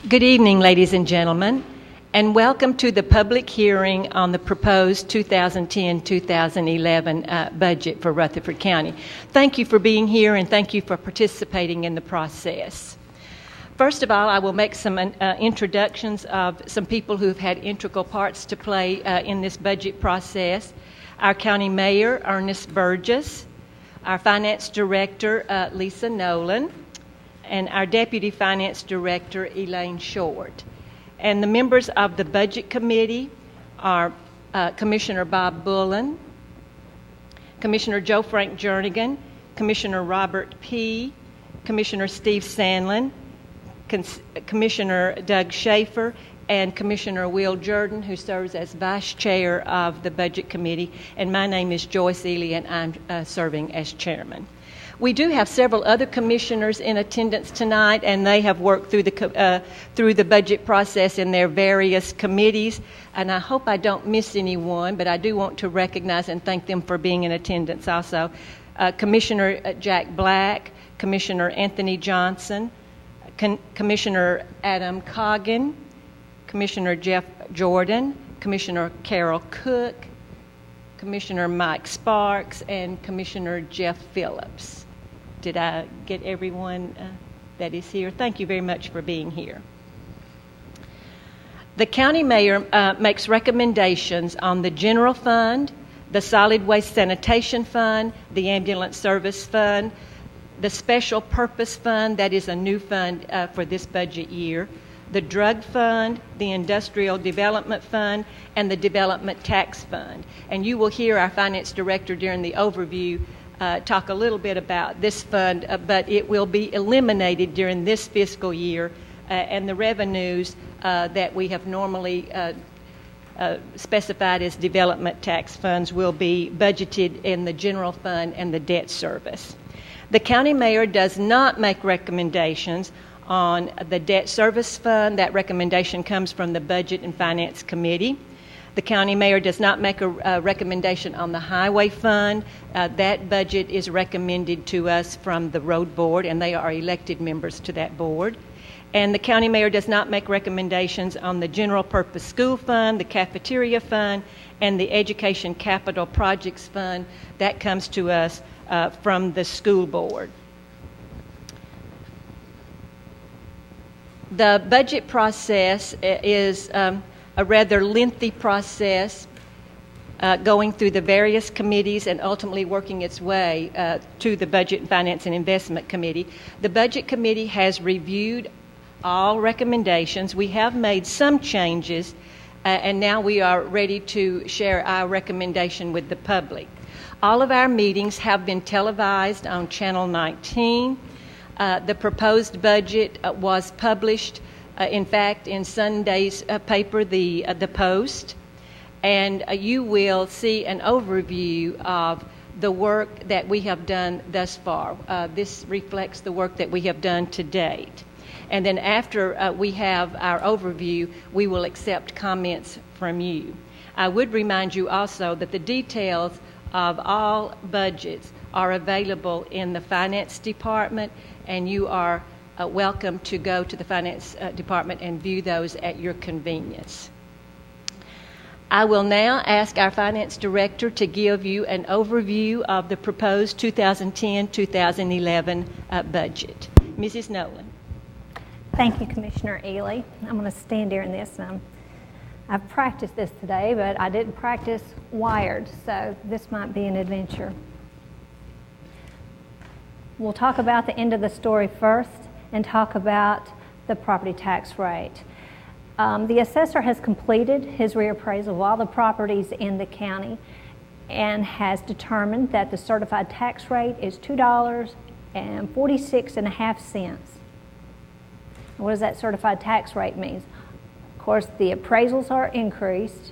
Good evening, ladies and gentlemen, and welcome to the public hearing on the proposed 2010-2011 budget for Rutherford County. Thank you for being here and thank you for participating in the process. First of all, I will make some introductions of some people who've had integral parts to play in this budget process. Our County Mayor, Ernest Burgess, our Finance Director, Lisa Nolan, and our Deputy Finance Director, Elaine Short. And the members of the Budget Committee are Commissioner Bob Bullen, Commissioner Joe Frank Jernigan, Commissioner Robert P., Commissioner Steve Sandlin, Commissioner Doug Schaefer, and Commissioner Will Jordan, who serves as Vice Chair of the Budget Committee. And my name is Joyce Ely, and I'm serving as Chairman. We do have several other commissioners in attendance tonight, and they have worked through the budget process in their various committees. And I hope I don't miss anyone, but I do want to recognize and thank them for being in attendance also. Commissioner Jack Black, Commissioner Anthony Johnson, Commissioner Adam Coggin, Commissioner Jeff Jordan, Commissioner Carol Cook, Commissioner Mike Sparks, and Commissioner Jeff Phillips. Did I get everyone that is here? Thank you very much for being here. The County Mayor makes recommendations on the General Fund, the Solid Waste Sanitation Fund, the Ambulance Service Fund, the Special Purpose Fund, that is a new fund for this budget year, the Drug Fund, the Industrial Development Fund, and the Development Tax Fund. And you will hear our Finance Director during the overview talk a little bit about this fund, but it will be eliminated during this fiscal year, and the revenues that we have normally specified as development tax funds will be budgeted in the general fund and the debt service. The County Mayor does not make recommendations on the debt service fund. That recommendation comes from the Budget and Finance Committee. The County Mayor does not make a recommendation on the Highway Fund. That budget is recommended to us from the Road Board, and they are elected members to that board. And the County Mayor does not make recommendations on the General Purpose School Fund, the Cafeteria Fund, and the Education Capital Projects Fund. That comes to us from the School Board. The budget process is a rather lengthy process going through the various committees and ultimately working its way to the Budget and Finance and Investment Committee. The Budget Committee has reviewed all recommendations. We have made some changes, and now we are ready to share our recommendation with the public. All of our meetings have been televised on Channel 19. The proposed budget was published in fact, in Sunday's paper, the Post, and you will see an overview of the work that we have done thus far. This reflects the work that we have done to date. And then after we have our overview, we will accept comments from you. I would remind you also that the details of all budgets are available in the Finance Department, and you are welcome to go to the Finance Department and view those at your convenience. I will now ask our Finance Director to give you an overview of the proposed 2010-2011 budget. Mrs. Nolan. Thank you, Commissioner Ely. I'm going to stand during this. I've practiced this today, but I didn't practice wired, so this might be an adventure. We'll talk about the end of the story first and talk about the property tax rate. The assessor has completed his reappraisal of all the properties in the county and has determined that the certified tax rate is $2.46.50. What does that certified tax rate mean? Of course, the appraisals are increased,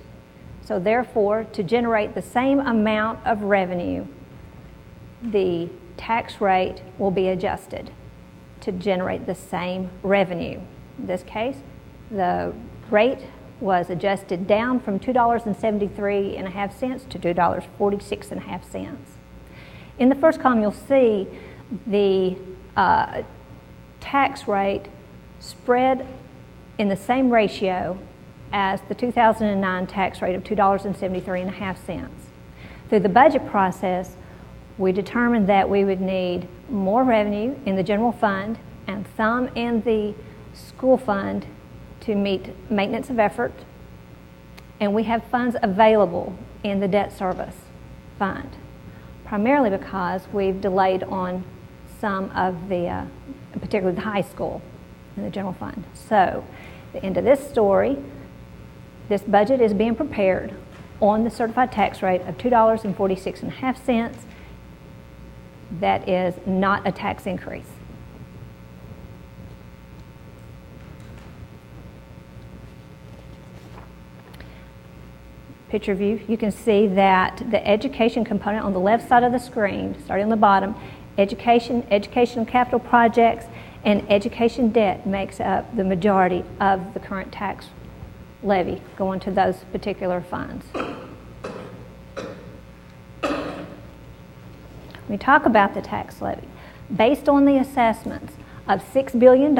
so therefore, to generate the same amount of revenue, the tax rate will be adjusted to generate the same revenue. In this case, the rate was adjusted down from $2.73.50 to $2.46.50. In the first column, you'll see the tax rate spread in the same ratio as the 2009 tax rate of $2.73.50. Through the budget process, we determined that we would need more revenue in the general fund and some in the school fund to meet maintenance of effort, and we have funds available in the debt service fund, primarily because we've delayed on some of the, particularly the high school in the general fund. So, the end of this story, this budget is being prepared on the certified tax rate of $2.46.50. That is not a tax increase. Picture view, you can see that the education component on the left side of the screen, starting on the bottom, educational capital projects, and education debt makes up the majority of the current tax levy going to those particular funds. We talk about the tax levy. Based on the assessments of $6 billion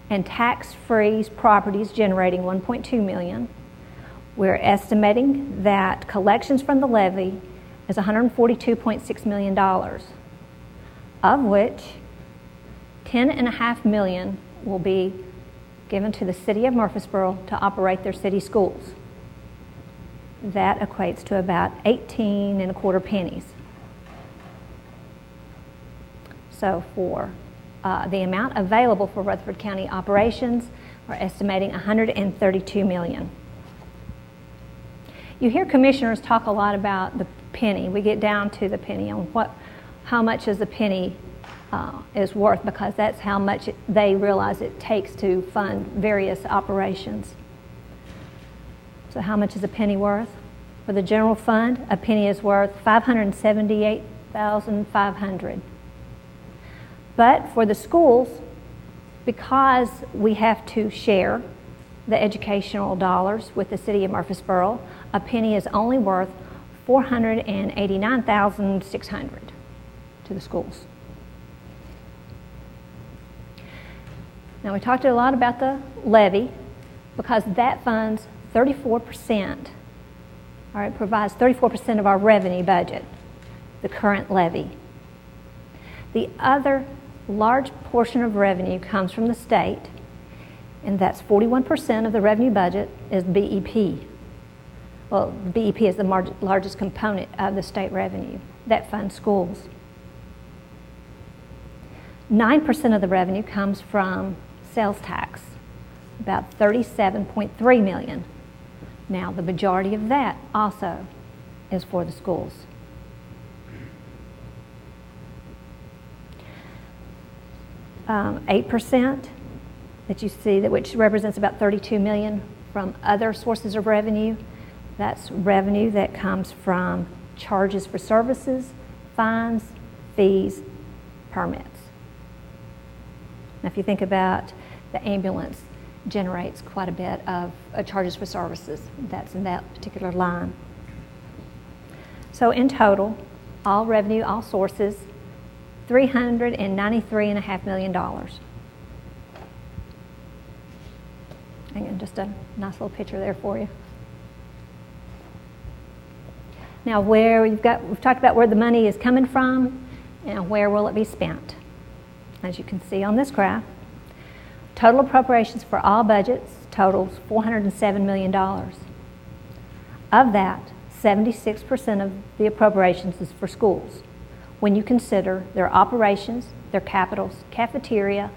and tax-free properties generating $1.2 million, we're estimating that collections from the levy is $142.6 million, of which $10.5 million will be given to the city of Murfreesboro to operate their city schools. That equates to about 18.25 pennies. So for the amount available for Rutherford County operations, we're estimating $132 million. You hear commissioners talk a lot about the penny. We get down to the penny on how much is the penny is worth, because that's how much they realize it takes to fund various operations. So how much is a penny worth? For the general fund, a penny is worth $578,500. But for the schools, because we have to share the educational dollars with the city of Murfreesboro, a penny is only worth $489,600 to the schools. Now, we talked a lot about the levy because that funds 34%, or it provides 34% of our revenue budget, the current levy. The other large portion of revenue comes from the state, and that's 41% of the revenue budget is BEP. Well, BEP is the largest component of the state revenue that funds schools. 9% of the revenue comes from sales tax, about $37.3 million. Now, the majority of that also is for the schools. Um, 8% that you see, which represents about $32 million from other sources of revenue. That's revenue that comes from charges for services, fines, fees, permits. Now, if you think about the ambulance, generates quite a bit of charges for services. That's in that particular line. So in total, all revenue, all sources, $393.5 million. Again, just a nice little picture there for you. Now, we've talked about where the money is coming from and where will it be spent. As you can see on this graph, total appropriations for all budgets totals $407 million. Of that, 76% of the appropriations is for schools, when you consider their operations, their capitals, cafeteria,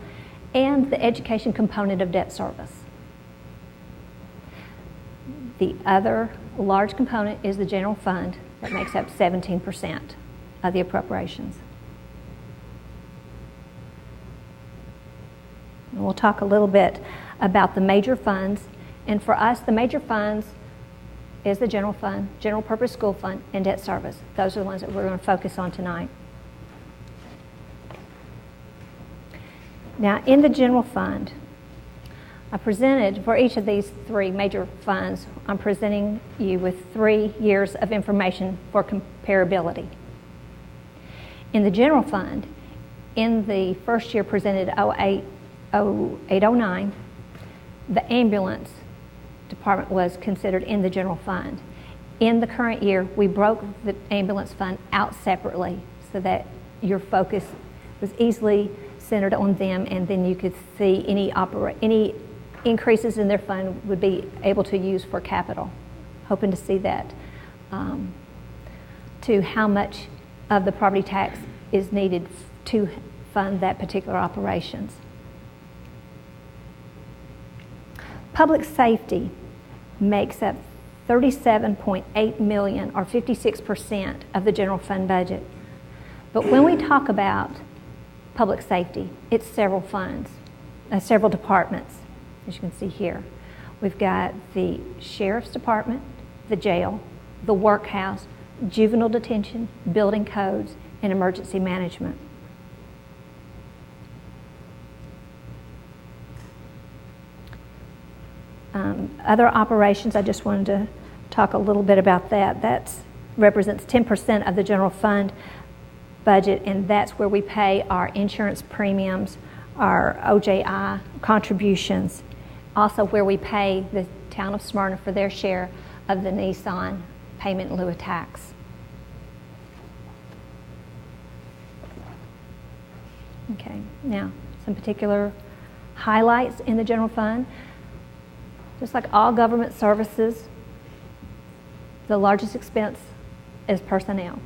and the education component of debt service. The other large component is the general fund that makes up 17% of the appropriations. And we'll talk a little bit about the major funds. And for us, the major funds is the general fund, general purpose school fund, and debt service. Those are the ones that we're going to focus on tonight. Now, in the general fund, I presented for each of these three major funds, I'm presenting you with 3 years of information for comparability. In the general fund, in the first year presented 0809, the ambulance department was considered in the general fund. In the current year, we broke the ambulance fund out separately so that your focus was easily centered on them, and then you could see any increases in their fund would be able to use for capital. Hoping to see that to how much of the property tax is needed to fund that particular operations. Public safety makes up $37.8 million, or 56% of the general fund budget. But when we talk about public safety, it's several funds, several departments, as you can see here. We've got the Sheriff's Department, the jail, the workhouse, juvenile detention, building codes, and emergency management. Other operations, I just wanted to talk a little bit about that. That represents 10% of the general fund budget, and that's where we pay our insurance premiums, our OJI contributions, also where we pay the town of Smyrna for their share of the Nissan payment in lieu of tax. Okay, now some particular highlights in the general fund. Just like all government services, the largest expense is personnel.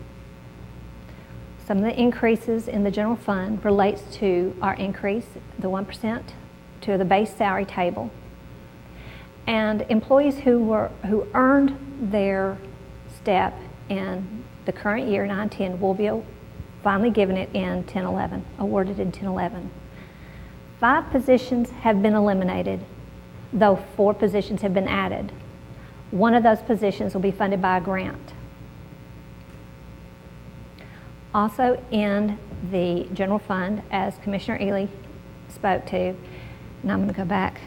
Some of the increases in the general fund relates to our increase, the 1%, to the base salary table. And employees who earned their step in the current year, 9-10, will be finally given it in 10-11, awarded in 10-11. 5 positions have been eliminated, though 4 positions have been added. One of those positions will be funded by a grant. Also in the general fund, as Commissioner Ely spoke to, and I'm going to go back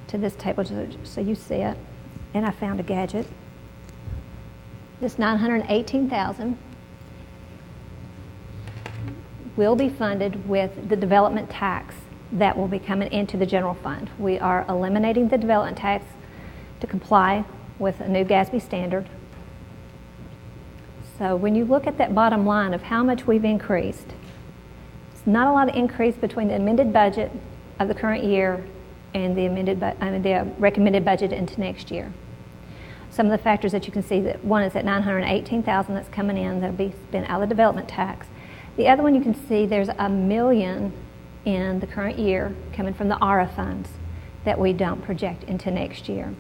to this table so you see it, and I found a gadget. This $918,000 will be funded with the development tax that will be coming into the general fund. We are eliminating the development tax to comply with a new GASB standard. So when you look at that bottom line of how much we've increased, it's not a lot of increase between the amended budget of the current year and the recommended budget into next year. Some of the factors that you can see, that one is that $918,000 that's coming in that'll be spent out of the development tax. The other one you can see there's $1 million in the current year coming from the ARA funds that we don't project into next year.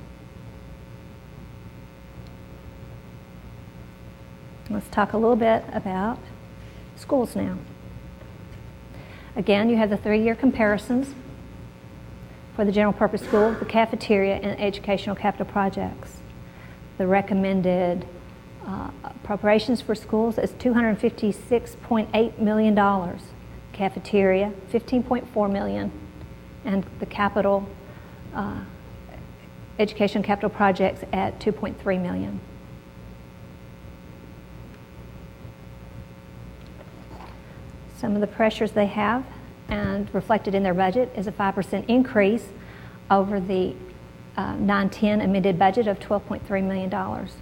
Let's talk a little bit about schools now. Again, you have the 3-year comparisons for the general purpose school, the cafeteria, and educational capital projects. The recommended appropriations for schools is $256.8 million. Cafeteria, $15.4 million, and the capital education capital projects at $2.3 million. Some of the pressures they have and reflected in their budget is a 5% increase over the 9-10 amended budget of $12.3 million, almost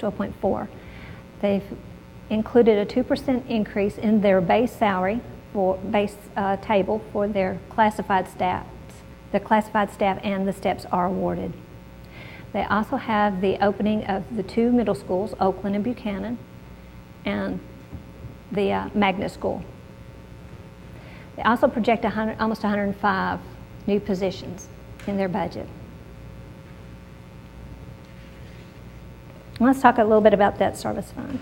12.4. They've included a 2% increase in their base salary for base table for their classified staff. The classified staff and the steps are awarded. They also have the opening of the 2 middle schools, Oakland and Buchanan, and the magnet school. They also project almost 105 new positions in their budget. Let's talk a little bit about debt service fund.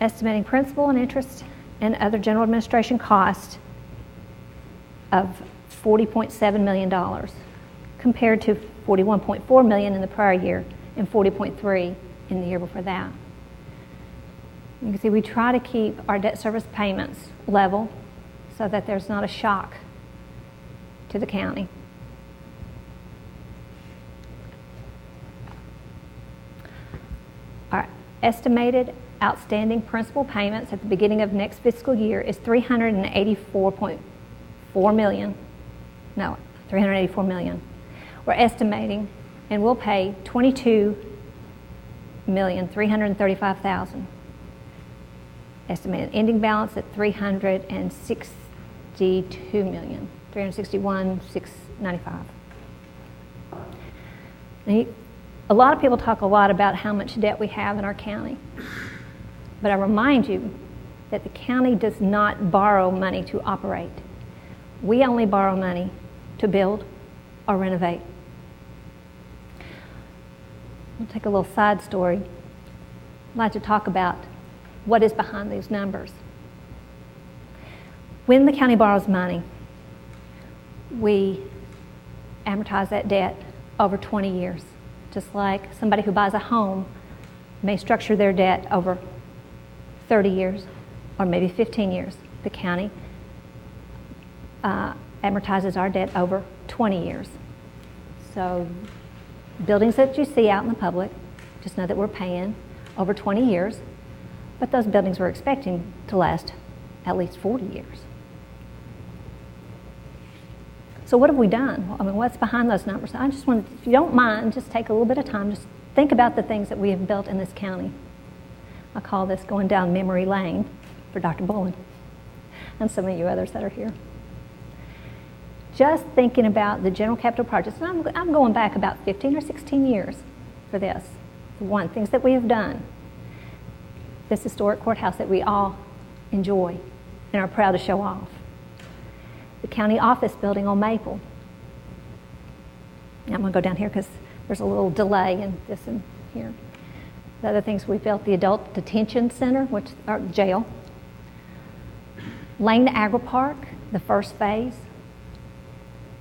Estimating principal and interest and other general administration costs of $40.7 million compared to $41.4 million in the prior year and $40.3 in the year before that. You can see we try to keep our debt service payments level so that there's not a shock to the county. Our estimated outstanding principal payments at the beginning of next fiscal year is $384.4 $4 million. No, $384 million. We're estimating, and we'll pay $22,335,000. Estimated ending balance at $362 million, $361,695. A lot of people talk a lot about how much debt we have in our county, but I remind you that the county does not borrow money to operate. We only borrow money to build or renovate. We'll take a little side story. I'd like to talk about what is behind these numbers. When the county borrows money, we amortize that debt over 20 years. Just like somebody who buys a home may structure their debt over 30 years or maybe 15 years. The county amortizes our debt over 20 years. So buildings that you see out in the public, just know that we're paying over 20 years, but those buildings we're expecting to last at least 40 years. So what have we done? I mean, what's behind those numbers? I just want to, if you don't mind, just take a little bit of time, just think about the things that we have built in this county. I call this going down memory lane for Dr. Bullen and some of you others that are here. Just thinking about the general capital projects, and I'm going back about 15 or 16 years for this. One, things that we have done. This historic courthouse that we all enjoy and are proud to show off. The county office building on Maple. Now I'm going to go down here because there's a little delay in this and here. The other things we built, the adult detention center, which or jail. Lane Agri Park, the first phase.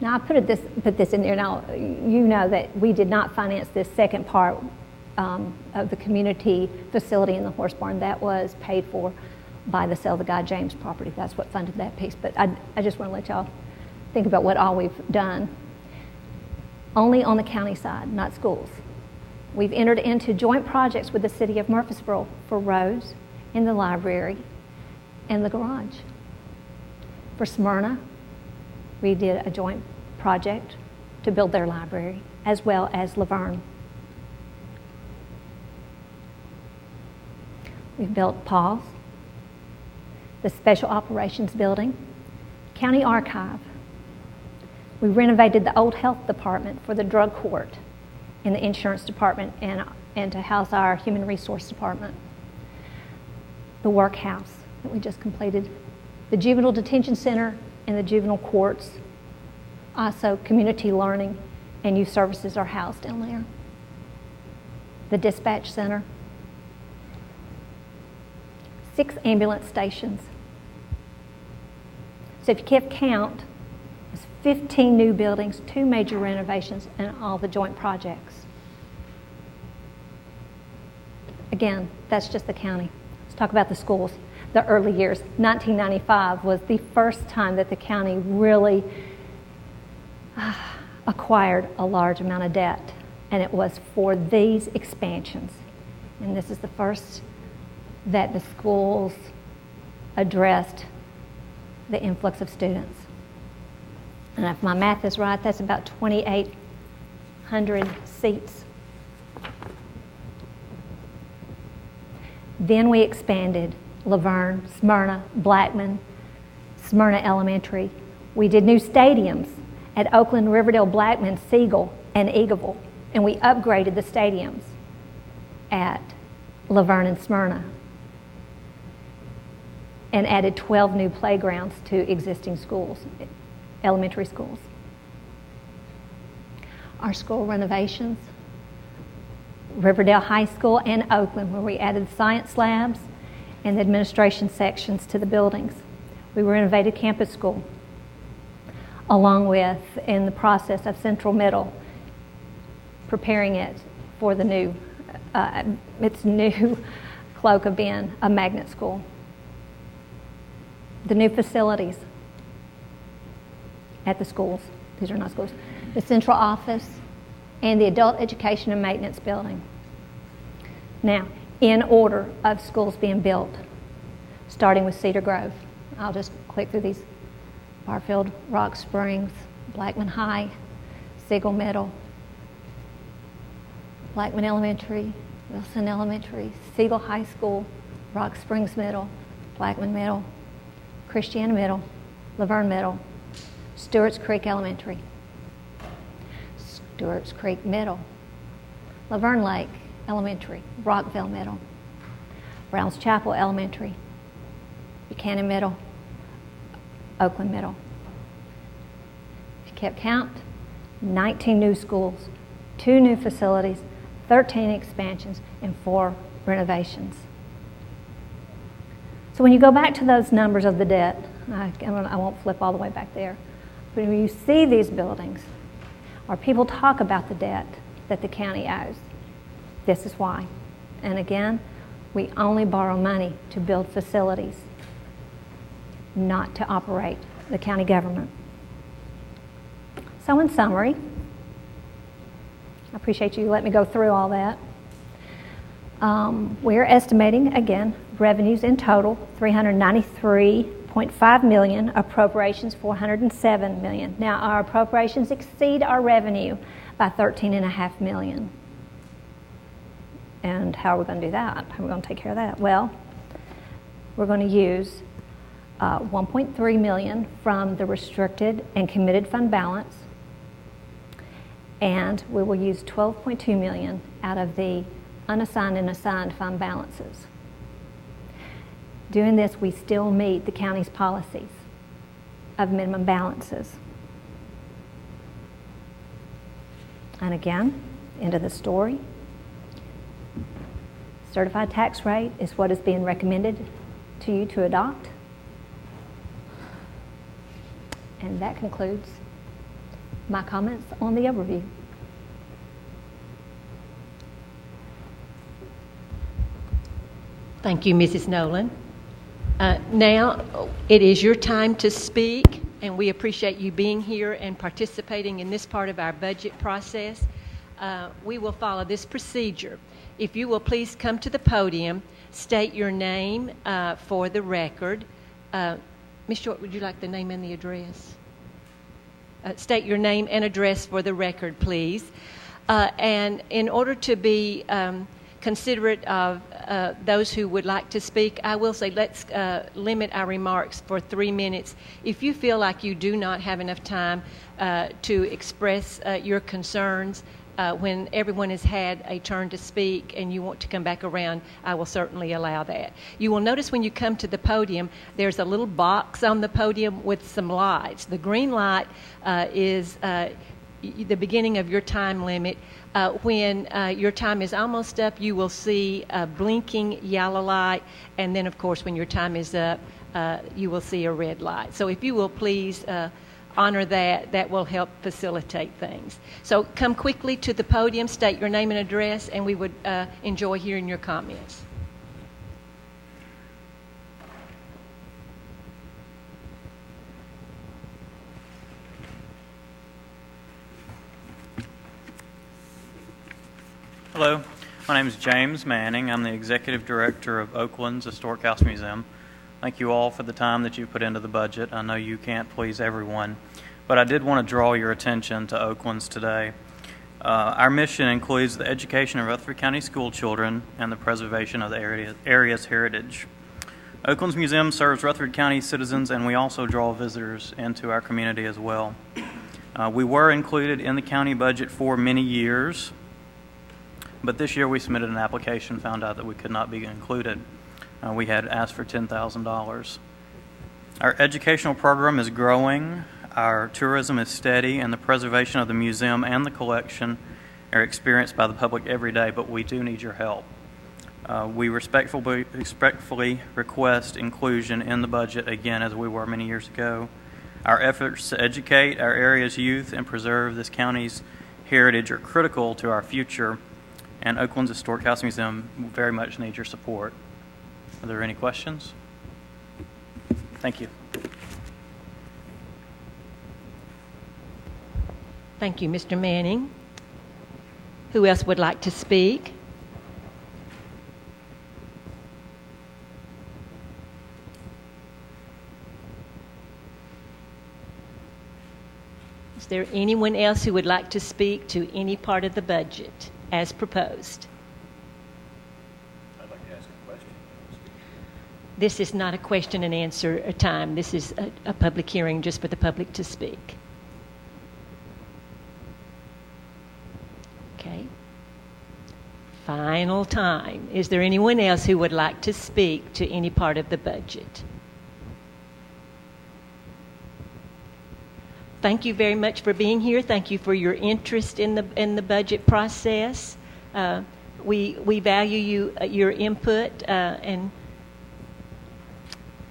Now I put this in there. Now you know that we did not finance this second part of the community facility in the horse barn. That was paid for by the sale of the Guy James property. That's what funded that piece. But I just want to let y'all think about what all we've done. Only on the county side, not schools. We've entered into joint projects with the city of Murfreesboro for roads in the library and the garage. For Smyrna, we did a joint project to build their library, as well as Laverne. We've built Paul's, the Special Operations Building, County Archive. We renovated the old health department for the drug court and the insurance department and to house our human resource department. The workhouse that we just completed, the juvenile detention center and the juvenile courts. Also community learning and youth services are housed down there. The dispatch center. 6 ambulance stations. So if you kept count, there's 15 new buildings, 2 major renovations, and all the joint projects. Again, that's just the county. Let's talk about the schools. The early years. 1995 was the first time that the county really acquired a large amount of debt, and it was for these expansions. And this is the first that the schools addressed the influx of students. And if my math is right, that's about 2,800 seats. Then we expanded Laverne, Smyrna, Blackman, Smyrna Elementary. We did new stadiums at Oakland, Riverdale, Blackman, Siegel, and Eagleville. And we upgraded the stadiums at Laverne and Smyrna and added 12 new playgrounds to existing schools, elementary schools. Our school renovations, Riverdale High School and Oakland, where we added science labs and the administration sections to the buildings. We renovated campus school, along with, in the process of Central Middle, preparing it for the new, its new cloak of being a magnet school. The new facilities at the schools, these are not schools, the central office and the adult education and maintenance building. Now, in order of schools being built, starting with Cedar Grove. I'll just click through these Barfield, Rock Springs, Blackman High, Siegel Middle, Blackman Elementary, Wilson Elementary, Siegel High School, Rock Springs Middle, Blackman Middle, Christiana Middle, Laverne Middle, Stewart's Creek Elementary, Stewart's Creek Middle, Laverne Lake Elementary, Rockville Middle, Browns Chapel Elementary, Buchanan Middle, Oakland Middle. If you kept count, 19 new schools, 2 new facilities, 13 expansions, and 4 renovations. So when you go back to those numbers of the debt, I won't flip all the way back there, but when you see these buildings, or people talk about the debt that the county owes, this is why. And again, we only borrow money to build facilities, not to operate the county government. So in summary, I appreciate you letting me go through all that. We're estimating, again, revenues in total, $393.5 million, appropriations $407 million. Now, our appropriations exceed our revenue by $13.5 million. And how are we going to do that? How are we going to take care of that? Well, we're going to use $1.3 million from the restricted and committed fund balance, and we will use $12.2 million out of the unassigned and assigned fund balances. Doing this, we still meet the county's policies of minimum balances. And again, end of the story. Certified tax rate is what is being recommended to you to adopt. And that concludes my comments on the overview. Thank you, Mrs. Nolan. Now it is your time to speak, and we appreciate you being here and participating in this part of our budget process. We will follow this procedure. If you will please come to the podium, state your name for the record. Ms. Short, would you like the name and the address? State your name and address for the record, please. And in order to be considerate of those who would like to speak, I will say let's limit our remarks for 3 minutes. If you feel like you do not have enough time to express your concerns when everyone has had a turn to speak and you want to come back around, I will certainly allow that. You will notice when you come to the podium, there's a little box on the podium with some lights. The green light is the beginning of your time limit. When your time is almost up, you will see a blinking yellow light, and then, of course, when your time is up, you will see a red light. So if you will please honor that, that will help facilitate things. So come quickly to the podium, state your name and address, and we would enjoy hearing your comments. Hello, my name is James Manning. I'm the Executive Director of Oakland's Historic House Museum. Thank you all for the time that you put into the budget. I know you can't please everyone, but I did want to draw your attention to Oakland's today. Our mission includes the education of Rutherford County school children and the preservation of the area's heritage. Oakland's museum serves Rutherford County citizens, and we also draw visitors into our community as well. We were included in the county budget for many years, but this year we submitted an application, found out that we could not be included. We had asked for $10,000. Our educational program is growing, our tourism is steady, and the preservation of the museum and the collection are experienced by the public every day, but we do need your help. We respectfully request inclusion in the budget, again, as we were many years ago. Our efforts to educate our area's youth and preserve this county's heritage are critical to our future, and Oakland's Historic House Museum very much needs your support. Are there any questions? Thank you. Thank you, Mr. Manning. Who else would like to speak? Is there anyone else who would like to speak to any part of the budget as proposed? I'd like to ask a question. This is not a question and answer time. This is a public hearing just for the public to speak. Okay. Final time. Is there anyone else who would like to speak to any part of the budget? Thank you very much for being here. Thank you for your interest in the budget process. We value your input, and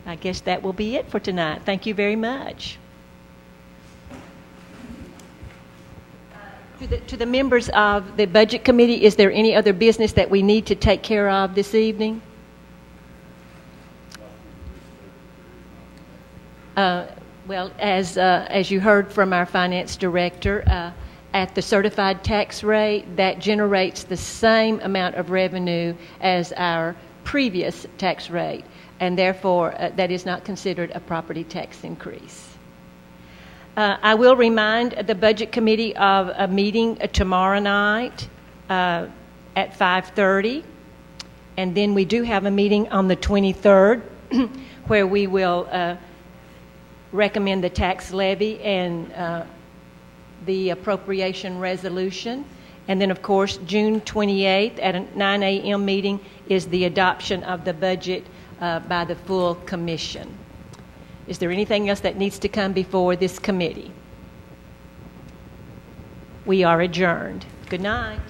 I guess that will be it for tonight. Thank you very much. To the members of the Budget Committee, is there any other business that we need to take care of this evening? Well, as you heard from our finance director, at the certified tax rate, that generates the same amount of revenue as our previous tax rate, and therefore that is not considered a property tax increase. I will remind the Budget Committee of a meeting tomorrow night at 5:30, and then we do have a meeting on the 23rd where we will recommend the tax levy and the appropriation resolution. And then, of course, June 28th at a 9 a.m. meeting is the adoption of the budget by the full commission. Is there anything else that needs to come before this committee? We are adjourned. Good night.